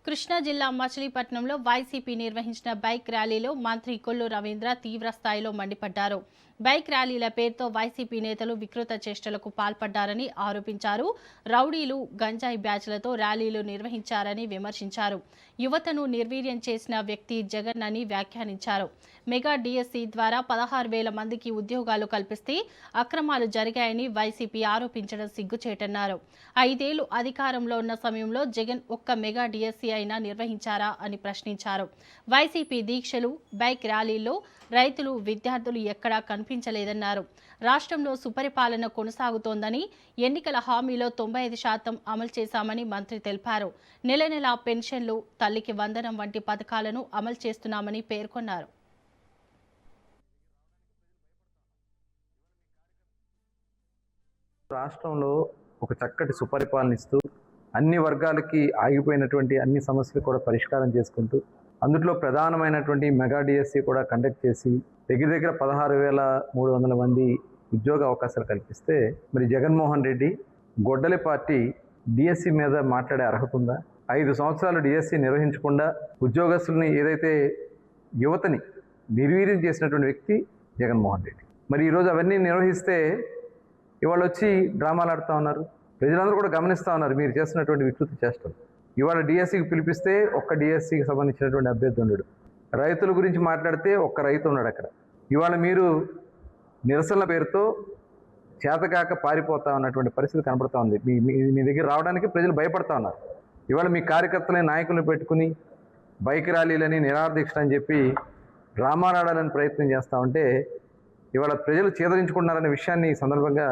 కృష్ణా జిల్లా మచిలీపట్నంలో వైసీపీ నిర్వహించిన బైక్ ర్యాలీలో మంత్రి కొల్లు రవీంద్ర తీవ్ర స్థాయిలో మండిపడ్డారు. బైక్ ర్యాలీల పేరుతో వైసీపీ నేతలు వికృత చేష్టలకు పాల్పడ్డారని ఆరోపించారు. రౌడీలు, గంజాయి బ్యాచ్లతో ర్యాలీలు నిర్వహించారని విమర్శించారు. యువతను నిర్వీర్యం చేసిన వ్యక్తి జగన్ అని వ్యాఖ్యానించారు. మెగా డిఎస్సి ద్వారా 16,000 మందికి ఉద్యోగాలు కల్పిస్తే అక్రమాలు జరిగాయని వైసీపీ ఆరోపించడం సిగ్గుచేటన్నారు. 5 ఏళ్లు అధికారంలో ఉన్న సమయంలో జగన్ ఒక్క మెగా డిఎస్సి అయినా నిర్వహించారా అని ప్రశ్నించారు. వైసీపీ దీక్షలు, బైక్ ర్యాలీల్లో రైతులు, విద్యార్థులు ఎక్కడా కనిపించలేదన్నారు. రాష్ట్రంలో సుపరిపాలన కొనసాగుతోందని, ఎన్నికల హామీలో 95% అమలు చేశామని మంత్రి తెలిపారు. నెల నెలా పెన్షన్లు, తల్లికి వందనం వంటి పథకాలను అమలు చేస్తున్నామని పేర్కొన్నారు. రాష్ట్రంలో ఒక చక్కటి సుపరిపాలన ఇస్తూ అన్ని వర్గాలకి ఆగిపోయినటువంటి అన్ని సమస్యలు కూడా పరిష్కారం చేసుకుంటూ అందులో ప్రధానమైనటువంటి మెగా డిఎస్సి కూడా కండక్ట్ చేసి దగ్గర 16,300 మంది ఉద్యోగ అవకాశాలు కల్పిస్తే మరి జగన్మోహన్ రెడ్డి గొడ్డలి పార్టీ డిఎస్సి మీద మాట్లాడే అర్హత ఉందా? 5 సంవత్సరాలు డిఎస్సి నిర్వహించకుండా ఉద్యోగస్తుల్ని ఏదైతే యువతని నిర్వీర్యం చేసినటువంటి వ్యక్తి జగన్మోహన్ రెడ్డి. మరి ఈరోజు అవన్నీ నిర్వహిస్తే ఇవాళ వచ్చి డ్రామాలు ఆడుతూ ఉన్నారు. ప్రజలందరూ కూడా గమనిస్తూ ఉన్నారు మీరు చేస్తున్నటువంటి వికృతి చేష్టలు. ఇవాళ డిఎస్సికి పిలిపిస్తే ఒక్క డిఎస్సికి సంబంధించినటువంటి అభ్యర్థి ఉండడు. రైతుల గురించి మాట్లాడితే ఒక్క రైతు ఉన్నాడు అక్కడ. ఇవాళ మీరు నిరసనల పేరుతో చేతకాక పారిపోతా ఉన్నటువంటి పరిస్థితి కనబడుతూ ఉంది. మీ దగ్గర రావడానికి ప్రజలు భయపడతా ఉన్నారు. ఇవాళ మీ కార్యకర్తలని, నాయకులను పెట్టుకుని బైక్ ర్యాలీలని, నిరాదీక్షలు అని చెప్పి డ్రామాలు ఆడాలని ప్రయత్నం చేస్తూ ఉంటే ఇవాళ ప్రజలు చేదరించుకుంటున్నారనే విషయాన్ని ఈ సందర్భంగా